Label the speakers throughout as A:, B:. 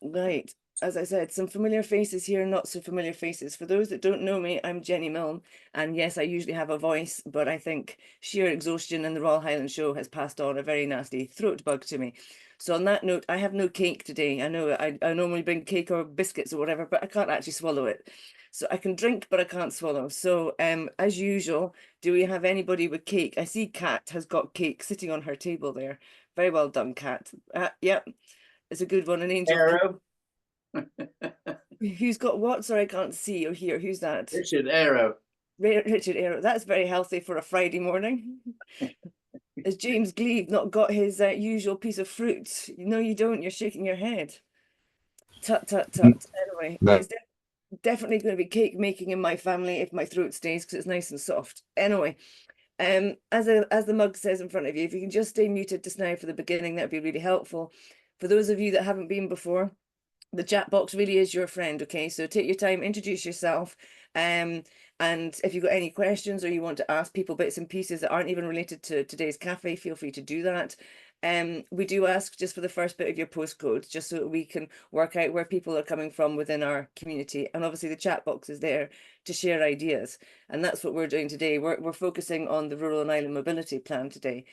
A: Right. As I said, some familiar faces here, not so familiar faces. For those that don't know me, I'm Jenny Milne, and yes, I usually have a voice, but I think sheer exhaustion and the Royal Highland Show has passed on a very nasty throat bug to me. So on that note, I have no cake today. I know I normally bring cake or biscuits or whatever, but I can't actually swallow it. So I can drink, but I can't swallow. So as usual, do we have anybody with cake? I see Kat has got cake sitting on her table there. Very well done, Kat. Yep, it's a good one, an angel.
B: Arrow.
A: Who's got what? Sorry, I can't see or hear. Who's that?
B: Richard Arrow.
A: Richard Arrow. That's very healthy for a Friday morning. Has James Glebe not got his usual piece of fruit? No, you don't. You're shaking your head. Tut, tut, tut. Anyway, it's definitely going to be cake making in my family if my throat stays because it's nice and soft. Anyway, as the mug says in front of you, if you can just stay muted just now for the beginning, that'd be really helpful. For those of you that haven't been before, the chat box really is your friend, okay? So take your time, introduce yourself. And if you've got any questions or you want to ask people bits and pieces that aren't even related to today's cafe, feel free to do that. We do ask just for the first bit of your postcode, just so that we can work out where people are coming from within our community. And obviously the chat box is there to share ideas. And that's what we're doing today. We're focusing on the Rural and Island Mobility Plan today.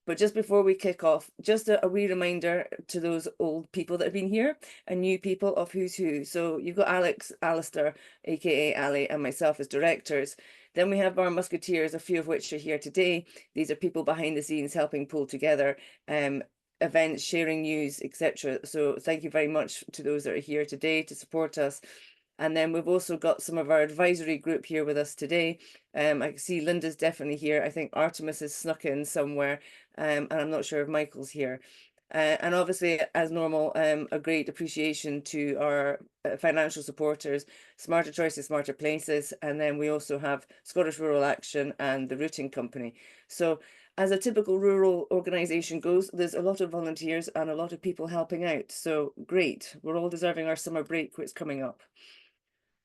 A: But just before we kick off, just a wee reminder to those old people that have been here and new people of who's who. So you've got Alex, Alistair, aka Ali, and myself as directors. Then we have our musketeers, a few of which are here today. These are people behind the scenes helping pull together events, sharing news, etc. So thank you very much to those that are here today to support us. And then we've also got some of our advisory group here with us today. I can see Linda's definitely here. I think Artemis has snuck in somewhere, and I'm not sure if Michael's here. And obviously, as normal, a great appreciation to our financial supporters, Smarter Choices, Smarter Places, and then we also have Scottish Rural Action and the Routing Company. So as a typical rural organisation goes, there's a lot of volunteers and a lot of people helping out. So great, we're all deserving our summer break, which is coming up.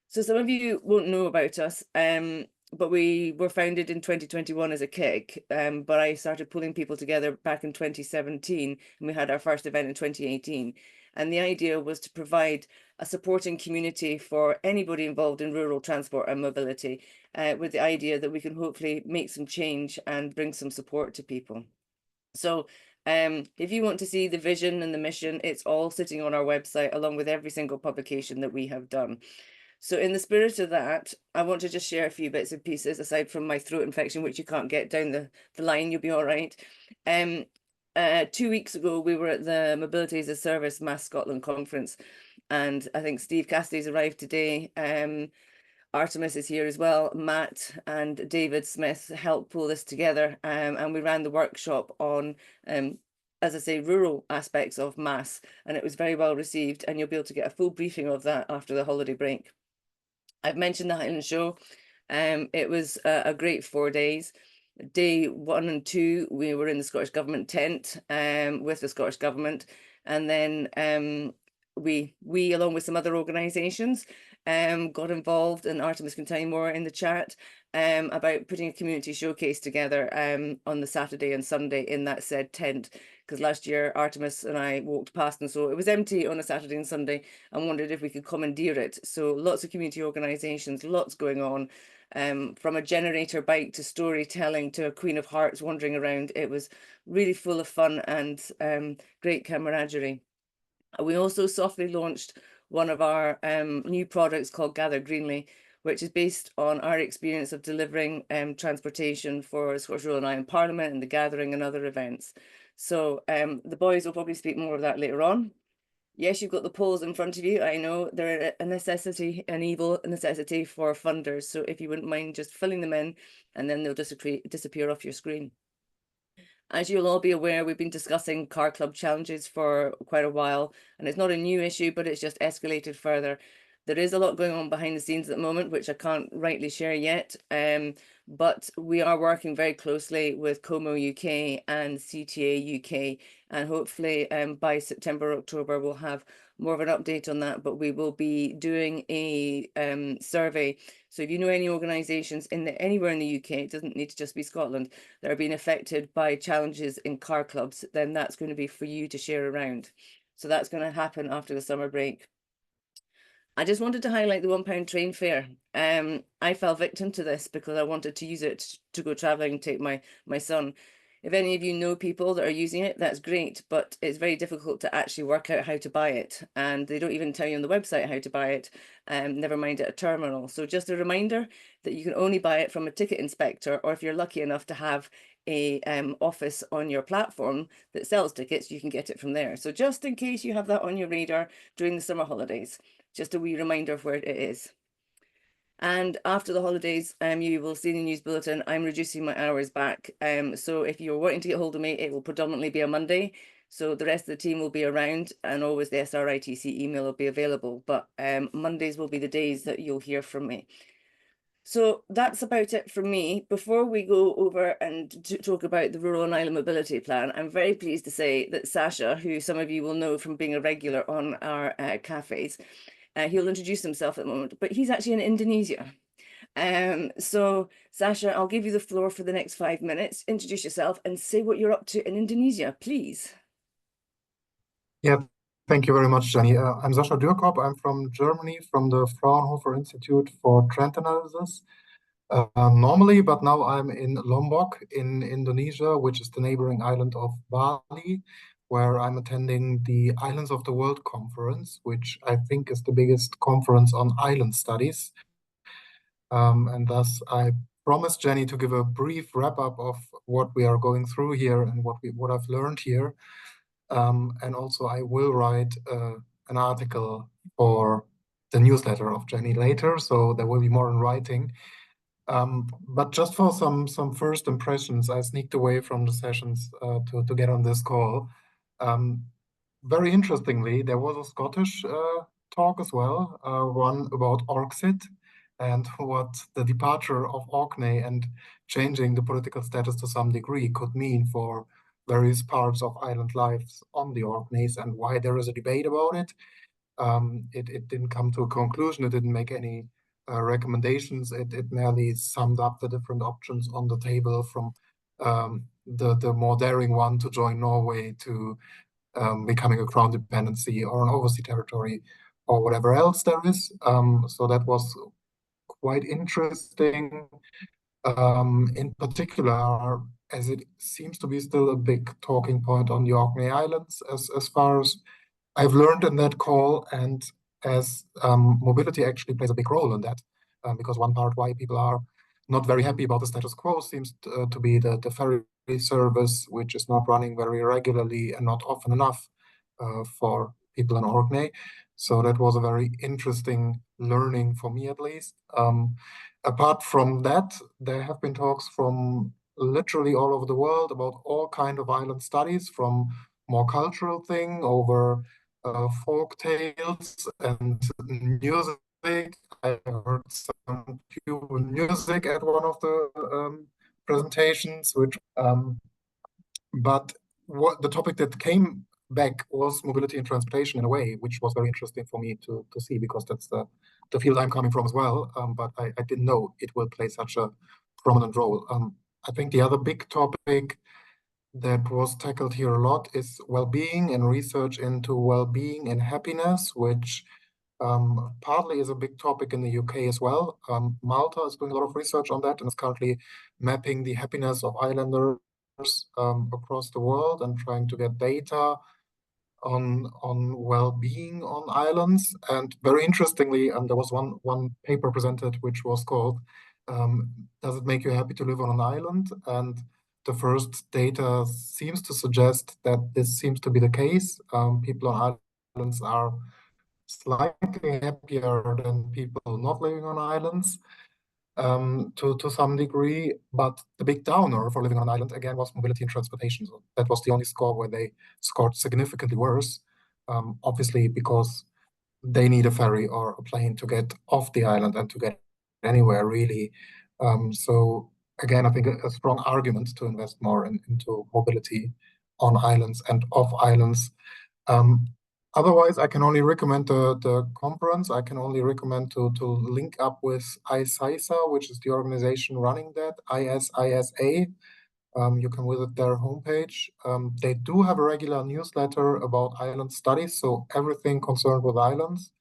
A: So some of you won't know about us, but we were founded in 2021 as a KIC, but I started pulling people together back in 2017, and we had our first event in 2018. And the idea was to provide a supporting community for anybody involved in rural transport and mobility, with the idea that we can hopefully make some change and bring some support to people. So if you want to see the vision and the mission, it's all sitting on our website, along with every single publication that we have done. So in the spirit of that, I want to just share a few bits and pieces, aside from my throat infection, which you can't get down the line, you'll be all right. 2 weeks ago, we were at the Mobility as a Service Mass Scotland conference, and I think Steve Cassidy's arrived today. Artemis is here as well. Matt and David Smith helped pull this together, and we ran the workshop on as I say, rural aspects of mass, and it was very well received, and you'll be able to get a full briefing of that after the holiday break. I've mentioned the Highland Show. It was a great 4 days. Day 1 and 2, we were in the Scottish Government tent with the Scottish Government. And then we, along with some other organisations, got involved, and Artemis can tell you more in the chat, about putting a community showcase together on the Saturday and Sunday in that said tent. Because last year Artemis and I walked past and so it was empty on a Saturday and Sunday, and wondered if we could commandeer it. So lots of community organisations, lots going on, from a generator bike to storytelling to a Queen of Hearts wandering around. It was really full of fun and great camaraderie. We also softly launched one of our new products called Gather Greenly, which is based on our experience of delivering transportation for Scottish Rural and Island Parliament and the Gathering and other events. So the boys will probably speak more of that later on. Yes, you've got the polls in front of you. I know they're a necessity, an evil necessity for funders. So if you wouldn't mind just filling them in, and then they'll disappear off your screen. As you'll all be aware, we've been discussing car club challenges for quite a while, and it's not a new issue, but it's just escalated further. There is a lot going on behind the scenes at the moment, which I can't rightly share yet, but we are working very closely with Como UK and CTA UK, and hopefully by September, October, we'll have more of an update on that, but we will be doing a survey. So if you know any organisations anywhere in the UK, it doesn't need to just be Scotland, that are being affected by challenges in car clubs, then that's going to be for you to share around. So that's going to happen after the summer break. I just wanted to highlight the £1 train fare. I fell victim to this because I wanted to use it to go traveling and take my son. If any of you know people that are using it, that's great, but it's very difficult to actually work out how to buy it. And they don't even tell you on the website how to buy it, never mind at a terminal. So just a reminder that you can only buy it from a ticket inspector, or if you're lucky enough to have a office on your platform that sells tickets, you can get it from there. So just in case you have that on your radar during the summer holidays, just a wee reminder of where it is. And after the holidays, you will see in the news bulletin, I'm reducing my hours back. So if you're wanting to get hold of me, it will predominantly be a Monday. So the rest of the team will be around, and always the SRITC email will be available. But Mondays will be the days that you'll hear from me. So that's about it from me. Before we go over and talk about the Rural and Island Mobility Plan, I'm very pleased to say that Sasha, who some of you will know from being a regular on our cafes, he'll introduce himself at the moment, but he's actually in Indonesia. So Sasha, I'll give you the floor for the next 5 minutes. Introduce yourself and say what you're up to in Indonesia, please.
B: Yeah, thank you very much, Jenny. I'm Sascha Dürkop. I'm from Germany, from the Fraunhofer Institute for Trend Analysis. Normally, but now I'm in Lombok in Indonesia, which is the neighboring island of Bali, where I'm attending the Islands of the World conference, which I think is the biggest conference on island studies. And thus I promised Jenny to give a brief wrap up of what we are going through here and what I've learned here. And also I will write an article for the newsletter of Jenny later, so there will be more in writing. But just for some first impressions, I sneaked away from the sessions to get on this call. Very interestingly, there was a Scottish talk as well, one about Orxit and what the departure of Orkney and changing the political status to some degree could mean for various parts of island lives on the Orkneys and why there is a debate about it. It didn't come to a conclusion. It didn't make any recommendations. It merely summed up the different options on the table, from the more daring one to join Norway to becoming a crown dependency or an overseas territory or whatever else there is. So that was quite interesting. In particular, as it seems to be still a big talking point on the Orkney Islands, as far as I've learned in that call, and as mobility actually plays a big role in that, because one part why people are not very happy about the status quo seems to be the ferry service, which is not running very regularly and not often enough for people in Orkney. So that was a very interesting learning for me, at least. Apart from that, there have been talks from literally all over the world about all kinds of island studies, from more cultural thing over folk tales and music. I heard some Cuban music at one of the presentations, but what the topic that came back was mobility and transportation in a way, which was very interesting for me to see, because that's the field I'm coming from as well. But I didn't know it will play such a prominent role. I think the other big topic that was tackled here a lot is well-being and research into well-being and happiness, which partly is a big topic in the UK as well. Malta is doing a lot of research on that and is currently mapping the happiness of islanders across the world and trying to get data on well-being on islands. And very interestingly, there was one paper presented which was called "Does it make you happy to live on an island?" And the first data seems to suggest that this seems to be the case. People on islands are slightly happier than people not living on islands to some degree. But the big downer for living on an island, again, was mobility and transportation. So that was the only score where they scored significantly worse, obviously because they need a ferry or a plane to get off the island and to get anywhere, really. So again, I think a strong argument to invest more into mobility on islands and off islands. Otherwise, I can only recommend the conference. I can only recommend to link up with ISISA, which is the organization running that, ISISA. You can visit their homepage. They do have a regular newsletter about island studies, so everything concerned with islands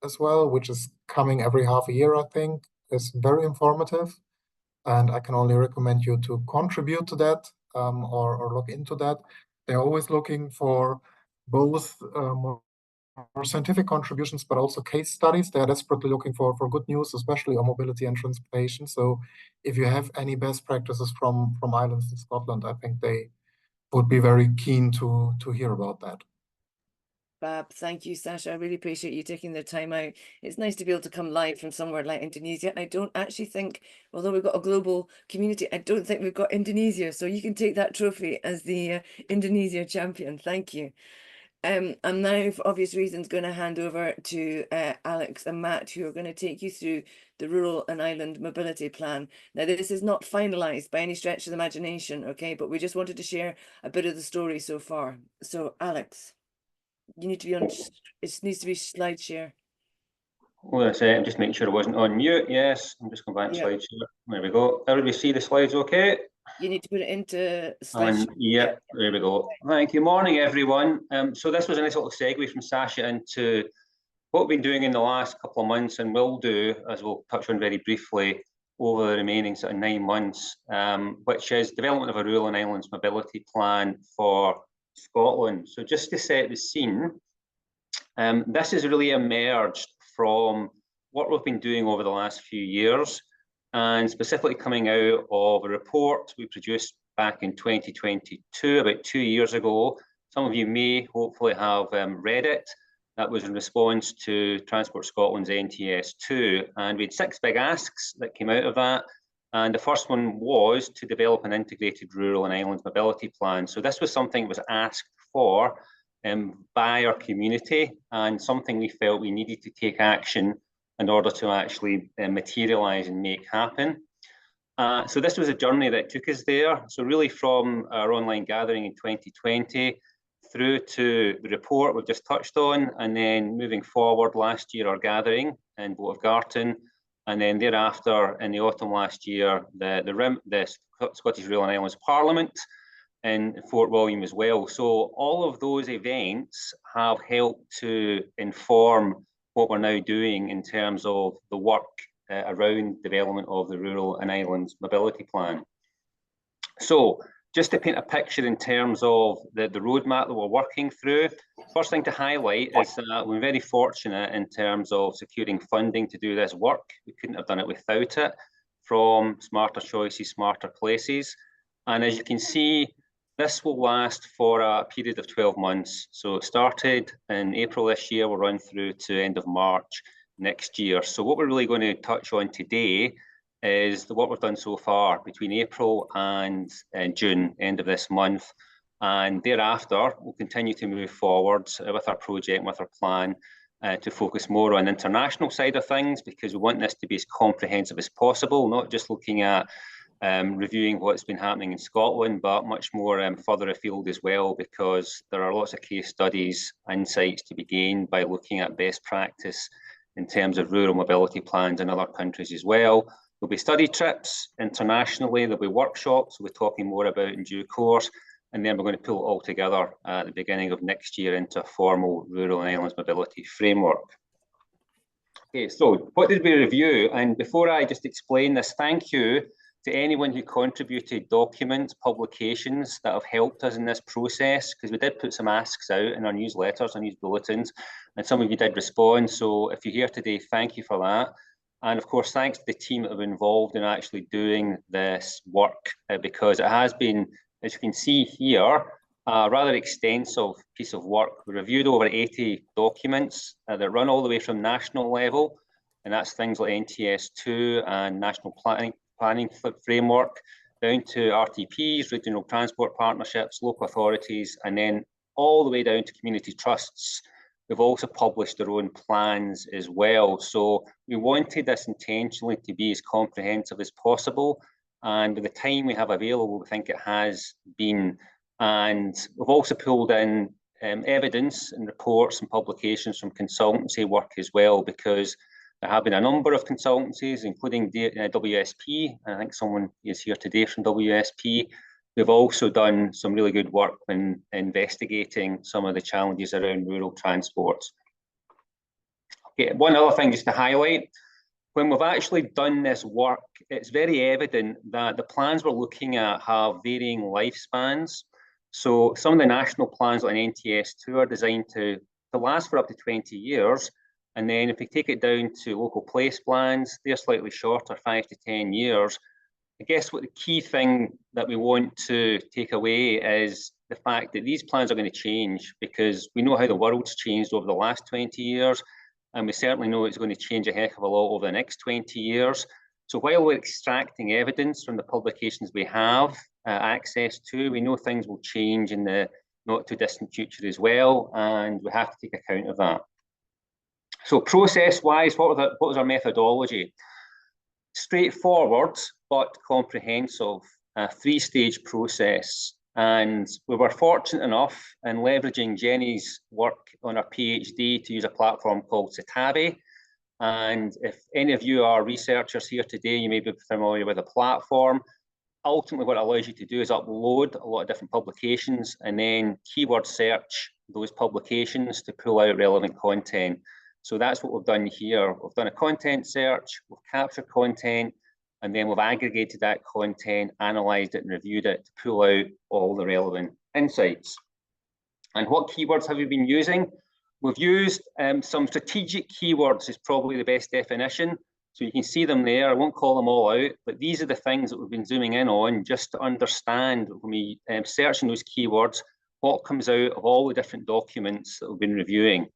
B: as well, which is coming every half a year, I think, is very informative. And I can only recommend you to contribute to that or look into that. They're always looking for both more scientific contributions, but also case studies. They're desperately looking for good news, especially on mobility and transportation. So if you have any best practices from islands in Scotland, I think they would be very keen to hear about that.
A: Fab. Thank you, Sasha. I really appreciate you taking the time out. It's nice to be able to come live from somewhere like Indonesia. I don't actually think, although we've got a global community, I don't think we've got Indonesia. So you can take that trophy as the Indonesia champion. Thank you. I'm now, for obvious reasons, going to hand over to Alex and Matt, who are going to take you through the Rural and Island Mobility Plan. Now, this is not finalised by any stretch of the imagination, okay? But we just wanted to share a bit of the story so far. So, Alex, you need to be on, it needs to be slide share.
C: Hold on a second, just make sure I wasn't on mute. Yes, I'm just going back to slide share. There we go. Everybody see the slides okay?
A: You need to put it into slide share.
C: Yeah, there we go. Thank you. Morning, everyone. So this was a nice little segue from Sasha into what we've been doing in the last couple of months and will do, as we'll touch on very briefly, over the remaining sort of 9 months, which is development of a rural and islands mobility plan for Scotland. So just to set the scene, this has really emerged from what we've been doing over the last few years, and specifically coming out of a report we produced back in 2022, about 2 years ago. Some of you may hopefully have read it. That was in response to Transport Scotland's NTS2, and we had 6 big asks that came out of that. And the first one was to develop an integrated rural and islands mobility plan. So this was something that was asked for by our community, and something we felt we needed to take action in order to actually materialise and make happen. So this was a journey that took us there. So really from our online gathering in 2020 through to the report we've just touched on, and then moving forward last year, our gathering in Garton, and then thereafter in the autumn last year, the RIMP, the Scottish Rural and Islands Parliament in Fort William as well. So all of those events have helped to inform what we're now doing in terms of the work around development of the Rural and Islands Mobility Plan. So just to paint a picture in terms of the roadmap that we're working through, first thing to highlight is that we're very fortunate in terms of securing funding to do this work. We couldn't have done it without it, from Smarter Choices, Smarter Places. And as you can see, this will last for a period of 12 months. So it started in April this year, we'll run through to end of March next year. So what we're really going to touch on today is what we've done so far between April and June, end of this month. And thereafter, we'll continue to move forward with our project, with our plan, to focus more on the international side of things, because we want this to be as comprehensive as possible, not just looking at reviewing what's been happening in Scotland, but much more further afield as well, because there are lots of case studies, insights to be gained by looking at best practice in terms of rural mobility plans in other countries as well. There'll be study trips internationally, there'll be workshops we'll be talking more about in due course, and then we're going to pull it all together at the beginning of next year into a formal rural and islands mobility framework. Okay, so what did we review? And before I just explain this, thank you to anyone who contributed documents, publications that have helped us in this process, because we did put some asks out in our newsletters, our news bulletins, and some of you did respond. So if you're here today, thank you for that. And of course, thanks to the team that have been involved in actually doing this work, because it has been, as you can see here, a rather extensive piece of work. We reviewed over 80 documents that run all the way from national level, and that's things like NTS2 and National Planning Framework, down to RTPs, regional transport partnerships, local authorities, and then all the way down to community trusts. We've also published their own plans as well. So we wanted this intentionally to be as comprehensive as possible. And with the time we have available, we think it has been. And we've also pulled in evidence and reports and publications from consultancy work as well, because there have been a number of consultancies, including WSP. I think someone is here today from WSP, we've also done some really good work in investigating some of the challenges around rural transport. Okay, one other thing just to highlight, when we've actually done this work, it's very evident that the plans we're looking at have varying lifespans. So some of the national plans like NTS2 are designed to last for up to 20 years. And then if we take it down to local place plans, they're slightly shorter, 5 to 10 years. I guess what the key thing that we want to take away is the fact that these plans are going to change, because we know how the world's changed over the last 20 years. And we certainly know it's going to change a heck of a lot over the next 20 years. So while we're extracting evidence from the publications we have access to, we know things will change in the not too distant future as well, and we have to take account of that. So process-wise, what was our methodology? Straightforward but comprehensive, a three-stage process. And we were fortunate enough in leveraging Jenny's work on her PhD to use a platform called pave. And if any of you are researchers here today, you may be familiar with the platform. Ultimately, what it allows you to do is upload a lot of different publications and then keyword search those publications to pull out relevant content. So that's what we've done here. We've done a content search, we've captured content, and then we've aggregated that content, analysed it and reviewed it to pull out all the relevant insights. And what keywords have we been using? We've used some strategic keywords is probably the best definition. So you can see them there. I won't call them all out, but these are the things that we've been zooming in on just to understand when we searching those keywords, what comes out of all the different documents that we've been reviewing.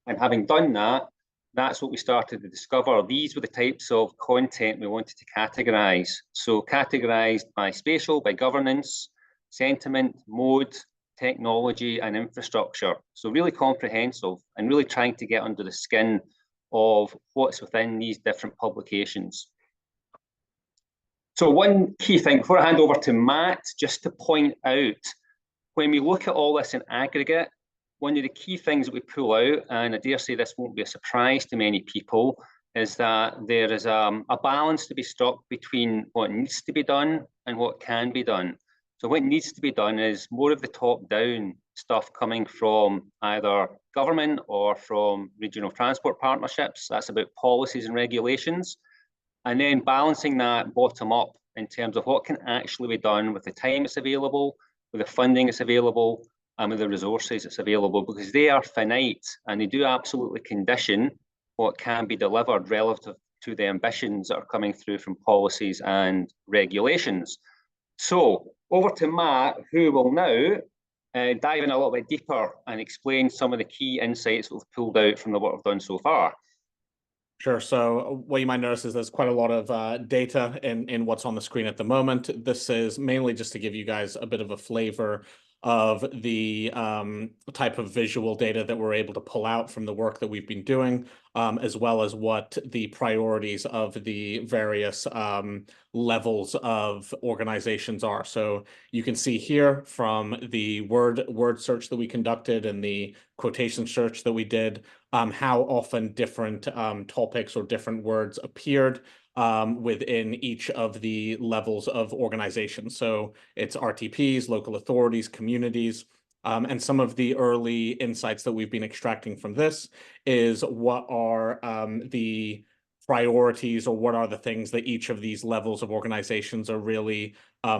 C: And having done that, that's what we started to discover. These were the types of content we wanted to categorize. So categorized by spatial, by governance, sentiment, mode, technology, and infrastructure. So really comprehensive and really trying to get under the skin of what's within these different publications. So one key thing, before I hand over to Matt, just to point out, when we look at all this in aggregate, one of the key things that we pull out, and I dare say this won't be a surprise to many people, is that there is a balance to be struck between what needs to be done and what can be done. So what needs to be done is more of the top-down stuff coming from either government or from regional transport partnerships. That's about policies and regulations. And then balancing that bottom-up in terms of what can actually be done with the time that's available, with the funding that's available, and with the resources that's available, because they are finite and they do absolutely condition what can be delivered relative to the ambitions that are coming through from policies and regulations. So over to Matt, who will now dive in a little bit deeper and explain some of the key insights that we've pulled out from the work we've done so far.
D: Sure. So what you might notice is there's quite a lot of data in what's on the screen at the moment. This is mainly just to give you guys a bit of a flavor of the type of visual data that we're able to pull out from the work that we've been doing, as well as what the priorities of the various levels of organizations are. So you can see here from the word search that we conducted and the quotation search that we did, how often different topics or different words appeared within each of the levels of organization. So it's RTPs, local authorities, communities, and some of the early insights that we've been extracting from this is what are the priorities or what are the things that each of these levels of organizations are really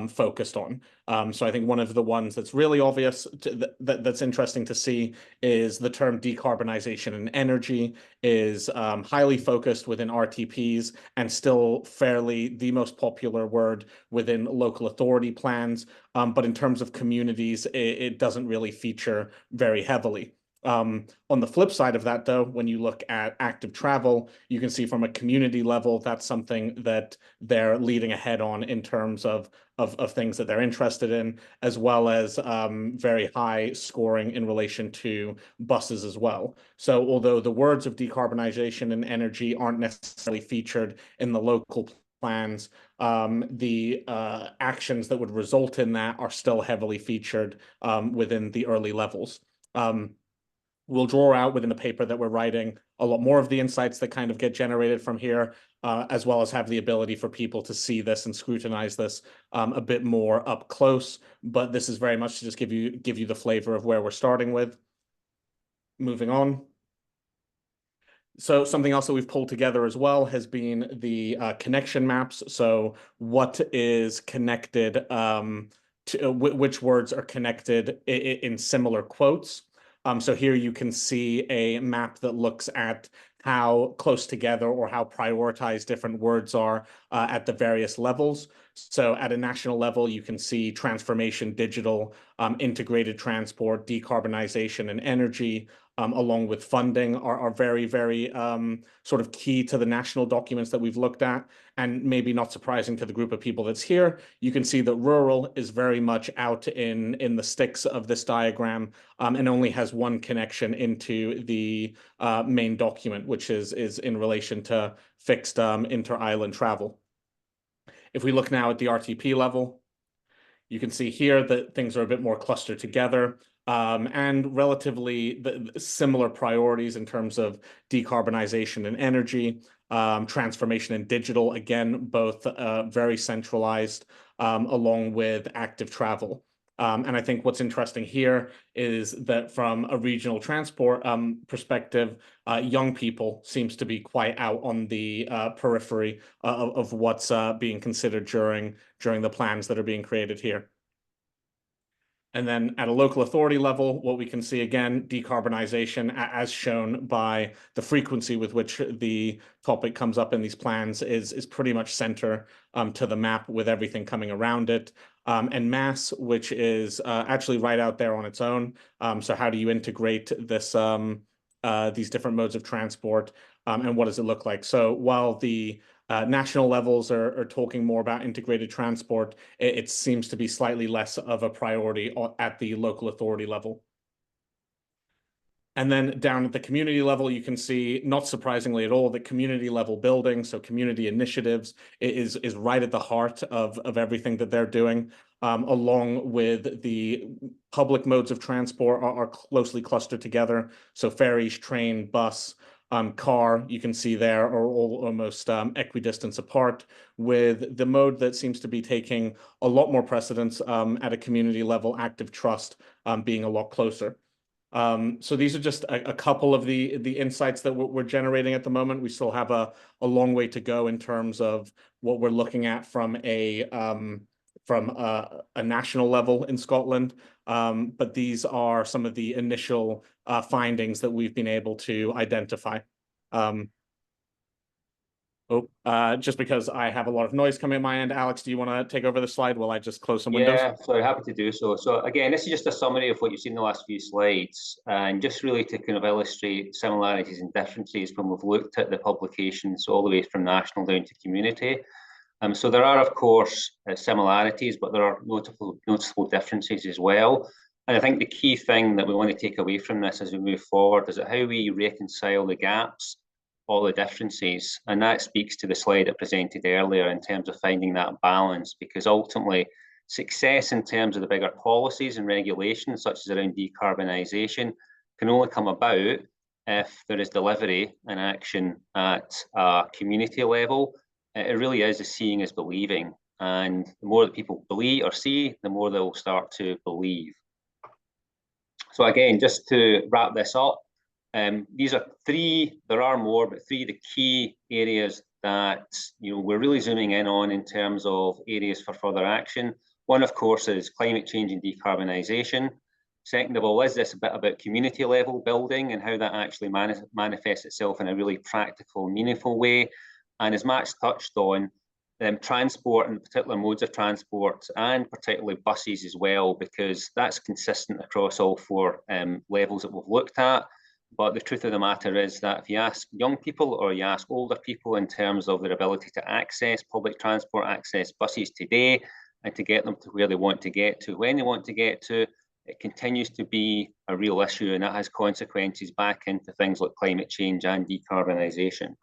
D: focused on. So I think one of the ones that's really obvious that's interesting to see is the term decarbonization and energy is highly focused within RTPs and still fairly the most popular word within local authority plans. But in terms of communities, it doesn't really feature very heavily. On the flip side of that, though, when you look at active travel, you can see from a community level, that's something that they're leading ahead on in terms of things that they're interested in, as well as very high scoring in relation to buses as well. So although the words of decarbonization and energy aren't necessarily featured in the local plans, the actions that would result in that are still heavily featured within the early levels. We'll draw out within the paper that we're writing a lot more of the insights that kind of get generated from here, as well as have the ability for people to see this and scrutinize this a bit more up close. But this is very much to just give you the flavor of where we're starting with. Moving on. So something else that we've pulled together as well has been the connection maps. So what is connected, which words are connected in similar quotes. So here you can see a map that looks at how close together or how prioritized different words are at the various levels. So at a national level, you can see transformation, digital, integrated transport, decarbonization, and energy, along with funding are very, very sort of key to the national documents that we've looked at. And maybe not surprising to the group of people that's here, you can see that rural is very much out in the sticks of this diagram, and only has one connection into the main document, which is in relation to fixed inter-island travel. If we look now at the RTP level, you can see here that things are a bit more clustered together, and relatively similar priorities in terms of decarbonization and energy, transformation and digital, again, both very centralized, along with active travel. And I think what's interesting here is that from a regional transport perspective, young people seems to be quite out on the periphery of what's being considered during the plans that are being created here. And then at a local authority level, what we can see again, decarbonization, as shown by the frequency with which the topic comes up in these plans, is pretty much center to the map with everything coming around it. And mass, which is actually right out there on its own. So how do you integrate this these different modes of transport, and what does it look like? So while the national levels are talking more about integrated transport, it seems to be slightly less of a priority at the local authority level. And then down at the community level, you can see, not surprisingly at all, that community level building, so community initiatives, is right at the heart of everything that they're doing, along with the public modes of transport are closely clustered together. So ferries, train, bus, car, you can see there, are all almost equidistant apart, with the mode that seems to be taking a lot more precedence at a community level, active trust, being a lot closer. So these are just a couple of the insights that we're generating at the moment. We still have a long way to go in terms of what we're looking at from a national level in Scotland. But these are some of the initial findings that we've been able to identify. Just because I have a lot of noise coming at my end, Alex, do you want to take over the slide while I just close some windows?
C: Yeah, sorry, happy to do so. So again, this is just a summary of what you've seen in the last few slides, and just really to kind of illustrate similarities and differences when we've looked at the publications all the way from national down to community. So there are, of course, similarities, but there are noticeable differences as well. And I think the key thing that we want to take away from this as we move forward is that how we reconcile the gaps, all the differences, and that speaks to the slide I presented earlier in terms of finding that balance, because ultimately success in terms of the bigger policies and regulations, such as around decarbonisation, can only come about if there is delivery and action at a community level. It really is a seeing is believing, and the more that people believe or see, the more they'll start to believe. So again, just to wrap this up, these are three, there are more, but three of the key areas that we're really zooming in on in terms of areas for further action. One, of course, is climate change and decarbonisation. Second of all, is this a bit about community level building and how that actually manifests itself in a really practical, meaningful way. And as Max touched on, transport and particular modes of transport, and particularly buses as well, because that's consistent across all four levels that we've looked at. But the truth of the matter is that if you ask young people or you ask older people in terms of their ability to access public transport, access buses today, and to get them to where they want to get to, when they want to get to, it continues to be a real issue, and that has consequences back into things like climate change and decarbonisation.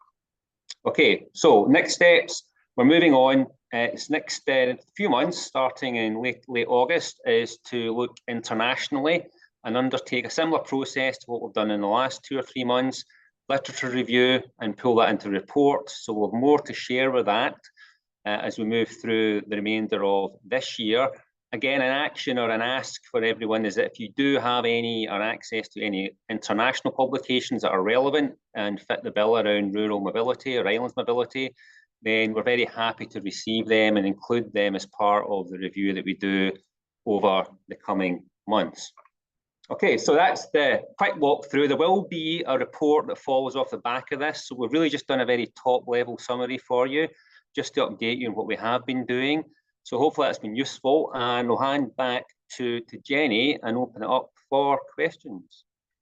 C: Okay, so next steps, we're moving on. This next few months, starting in late August, is to look internationally and undertake a similar process to what we've done in the last 2 or 3 months, literature review, and pull that into reports. So we'll have more to share with that as we move through the remainder of this year. Again, an action or an ask for everyone is that if you do have any or access to any international publications that are relevant and fit the bill around rural mobility or islands mobility, then we're very happy to receive them and include them as part of the review that we do over the coming months. Okay, so that's the quick walkthrough. There will be a report that follows off the back of this. So we've really just done a very top level summary for you, just to update you on what we have been doing. So hopefully that's been useful, and we'll hand back to Jenny and open it up for questions.